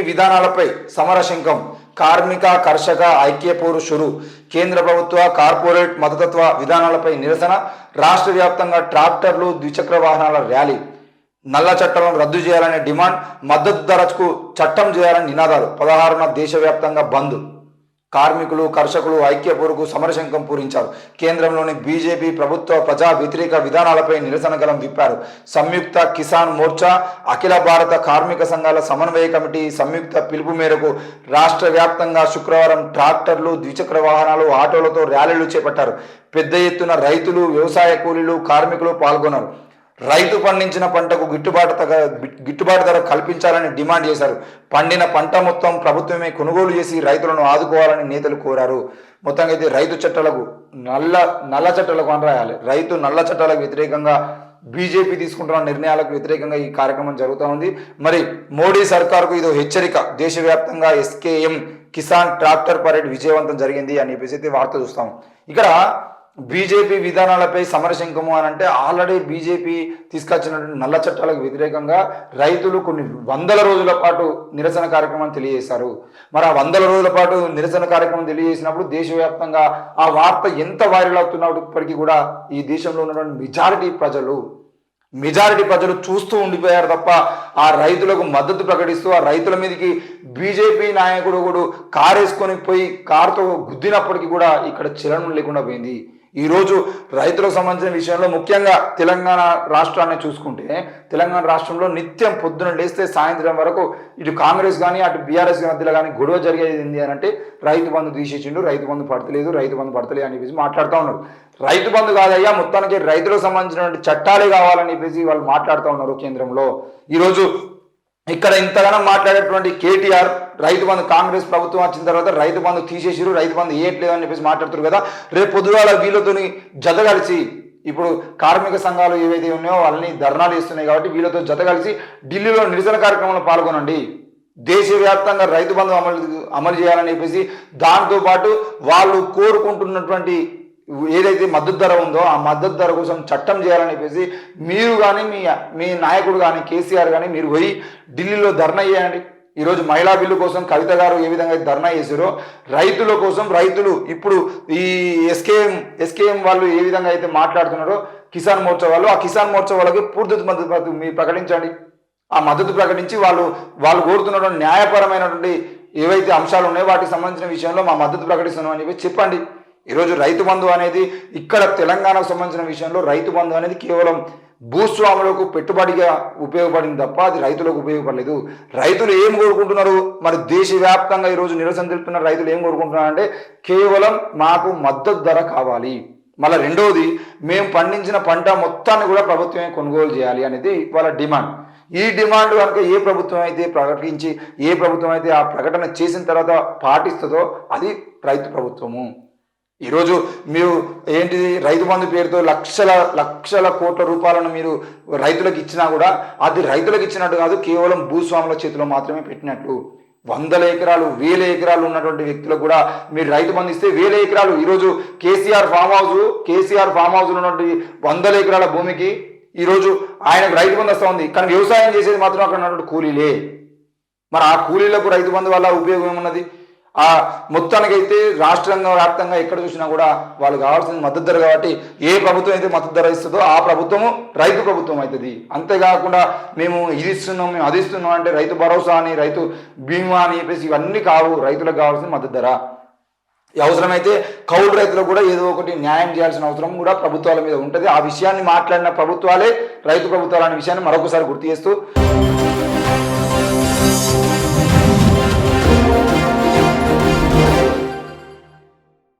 విధానాలపై సమరశంఖం కార్మిక కర్షక ఐక్యపోరు షురు కేంద్ర ప్రభుత్వ కార్పొరేట్ మద్దతత్వ విధానాలపై నిరసన రాష్ట్ర వ్యాప్తంగా ట్రాక్టర్లు ద్విచక్ర వాహనాల ర్యాలీ నల్ల చట్టాలను రద్దు చేయాలనే డిమాండ్ మద్దతు ధరకు చట్టం చేయాలని నినాదాలు 16న దేశవ్యాప్తంగా బంద్ కార్మికులు కర్షకులు ఐక్యపోరుకు సమరశంఖం పూరించారు కేంద్రంలోని బీజేపీ ప్రభుత్వ ప్రజా వ్యతిరేక విధానాలపై నిరసన గలం విప్పారు సంయుక్త కిసాన్ మోర్చా అఖిల భారత కార్మిక సంఘాల సమన్వయ కమిటీ సంయుక్త పిలుపు మేరకు రాష్ట్ర వ్యాప్తంగా శుక్రవారం ట్రాక్టర్లు ద్విచక్ర వాహనాలు ఆటోలతో ర్యాలీలు చేపట్టారు పెద్ద ఎత్తున రైతులు వ్యవసాయ కూలీలు కార్మికులు పాల్గొన్నారు రైతు పండించిన పంటకు గిట్టుబాటు ధర కల్పించాలని డిమాండ్ చేశారు పండిన పంట మొత్తం ప్రభుత్వమే కొనుగోలు చేసి రైతులను ఆదుకోవాలని నేతలు కోరారు మొత్తంగా అయితే రైతు చట్టాలకు నల్ల చట్టాలకు అనరాయాలి రైతు నల్ల చట్టాలకు వ్యతిరేకంగా బీజేపీ తీసుకుంటున్న నిర్ణయాలకు వ్యతిరేకంగా ఈ కార్యక్రమం జరుగుతూ ఉంది మరి మోడీ సర్కార్కు ఇదో హెచ్చరిక దేశవ్యాప్తంగా ఎస్కేఎం కిసాన్ ట్రాక్టర్ పరేడ్ విజయవంతం జరిగింది అని చెప్పేసి వార్త చూస్తాం ఇక్కడ బీజేపీ విధానాలపై సమరశంఖము అని అంటే ఆల్రెడీ బీజేపీ తీసుకొచ్చినటువంటి నల్ల చట్టాలకు వ్యతిరేకంగా రైతులు కొన్ని వందల రోజుల పాటు నిరసన కార్యక్రమం తెలియజేశారు మరి ఆ వందల రోజుల పాటు నిరసన కార్యక్రమం తెలియజేసినప్పుడు దేశవ్యాప్తంగా ఆ వార్త ఎంత వైరల్ అవుతున్నప్పటికీ కూడా ఈ దేశంలో ఉన్నటువంటి మెజారిటీ ప్రజలు చూస్తూ ఉండిపోయారు తప్ప ఆ రైతులకు మద్దతు ప్రకటిస్తూ ఆ రైతుల మీదకి బీజేపీ నాయకుడు కూడా కారేసుకొని పోయి కారుతో గుద్దినప్పటికీ కూడా ఇక్కడ చలనం లేకుండా పోయింది ఈరోజు రైతులకు సంబంధించిన విషయంలో ముఖ్యంగా తెలంగాణ రాష్ట్రాన్ని చూసుకుంటే తెలంగాణ రాష్ట్రంలో నిత్యం పొద్దున లేస్తే సాయంత్రం వరకు ఇటు కాంగ్రెస్ కానీ అటు బీఆర్ఎస్ మధ్యలో కానీ గొడవ జరిగేది ఏంటి అని అంటే రైతు బంధు తీసేసిండు రైతు బంధు పడతలేదు అని చెప్పేసి మాట్లాడుతూ ఉన్నారు రైతు బంధు కాదయ్యా మొత్తానికి రైతులకు సంబంధించినటువంటి చట్టాలే కావాలని చెప్పేసి వాళ్ళు మాట్లాడుతూ ఉన్నారు కేంద్రంలో ఈరోజు ఇక్కడ ఇంతగానం మాట్లాడేటువంటి కేటీఆర్ రైతు బంధు కాంగ్రెస్ ప్రభుత్వం వచ్చిన తర్వాత రైతు బంధు తీసేసిరు రైతు బంధు ఏట్లేదు అని చెప్పేసి మాట్లాడుతారు కదా రేపు పొద్దుగాల వీళ్ళతోని జత కలిసి ఇప్పుడు కార్మిక సంఘాలు ఏవైతే ఉన్నాయో వాళ్ళని ధర్నాలు ఇస్తున్నాయి కాబట్టి వీళ్ళతో జత కలిసి ఢిల్లీలో నిరసన కార్యక్రమంలో పాల్గొనండి దేశవ్యాప్తంగా రైతు బంధు అమలు చేయాలని చెప్పేసి దాంతోపాటు వాళ్ళు కోరుకుంటున్నటువంటి ఏదైతే మద్దతు ధర ఉందో ఆ మద్దతు ధర కోసం చట్టం చేయాలని చెప్పేసి మీరు కానీ మీ నాయకుడు కానీ కేసీఆర్ కానీ మీరు పోయి ఢిల్లీలో ధర్నా చేయండి ఈరోజు మహిళా బిల్లు కోసం కవిత గారు ఏ విధంగా ధర్నా చేశారో రైతుల కోసం రైతులు ఇప్పుడు ఈ ఎస్కేఎం వాళ్ళు ఏ విధంగా అయితే మాట్లాడుతున్నారో కిసాన్ మోర్చా వాళ్ళు ఆ కిసాన్ మోర్చా వాళ్ళకి పూర్తి మద్దతు మీరు ప్రకటించండి ఆ మద్దతు ప్రకటించి వాళ్ళు కోరుతున్నటువంటి న్యాయపరమైనటువంటి ఏవైతే అంశాలు ఉన్నాయో వాటికి సంబంధించిన విషయంలో మా మద్దతు ప్రకటిస్తున్నాం అని చెప్పి చెప్పండి ఈరోజు రైతు బంధు అనేది ఇక్కడ తెలంగాణకు సంబంధించిన విషయంలో రైతు బంధు అనేది కేవలం భూస్వాములకు పెట్టుబడిగా ఉపయోగపడింది తప్ప అది రైతులకు ఉపయోగపడలేదు రైతులు ఏం కోరుకుంటున్నారు మరి దేశవ్యాప్తంగా ఈరోజు నిరసన తెలుపుతున్న రైతులు ఏం కోరుకుంటున్నారంటే కేవలం మాకు మద్దతు ధర కావాలి మళ్ళీ రెండవది మేము పండించిన పంట మొత్తాన్ని కూడా ప్రభుత్వమే కొనుగోలు చేయాలి అనేది వాళ్ళ డిమాండ్ ఈ డిమాండ్ కనుక ఏ ప్రభుత్వం అయితే ప్రకటించి ఏ ప్రభుత్వం అయితే ఆ ప్రకటన చేసిన తర్వాత పాటిస్తుందో అది రైతు ప్రభుత్వము ఈరోజు మీరు ఏంటిది రైతు బంధు పేరుతో లక్షల కోట్ల రూపాయలను మీరు రైతులకు ఇచ్చినా కూడా అది రైతులకు ఇచ్చినట్టు కాదు కేవలం భూస్వాముల చేతిలో మాత్రమే పెట్టినట్లు 100 ఎకరాలు 1000 ఎకరాలు ఉన్నటువంటి వ్యక్తులకు కూడా మీరు రైతు బంధు ఇస్తే 1000 ఎకరాలు ఈరోజు కేసీఆర్ ఫామ్ హౌస్ ఉన్నటువంటి 100 ఎకరాల భూమికి ఈరోజు ఆయనకు రైతు బంధు వస్తూ ఉంది కానీ వ్యవసాయం చేసేది మాత్రం అక్కడ ఉన్నటువంటి కూలీలే మరి ఆ కూలీలకు రైతు బంధు వల్ల ఉపయోగం ఏమున్నది ఆ మొత్తానికైతే రాష్ట్రంగా వ్యాప్తంగా ఎక్కడ చూసినా కూడా వాళ్ళు కావాల్సిన మద్దతు ధర కాబట్టి ఏ ప్రభుత్వం అయితే మద్దతు ధర ఇస్తుందో ఆ ప్రభుత్వము రైతు ప్రభుత్వం అవుతుంది అంతేకాకుండా మేము ఇది ఇస్తున్నాం మేము అది ఇస్తున్నాం అంటే రైతు భరోసా అని రైతు బీమా అని చెప్పేసి ఇవన్నీ కావు రైతులకు కావాల్సిన మద్దతు ధర అవసరమైతే కౌలు రైతులకు కూడా ఏదో ఒకటి న్యాయం చేయాల్సిన అవసరం కూడా ప్రభుత్వాల మీద ఉంటుంది ఆ విషయాన్ని మాట్లాడిన ప్రభుత్వాలే రైతు ప్రభుత్వాలు అనే విషయాన్ని మరొకసారి గుర్తు చేస్తూ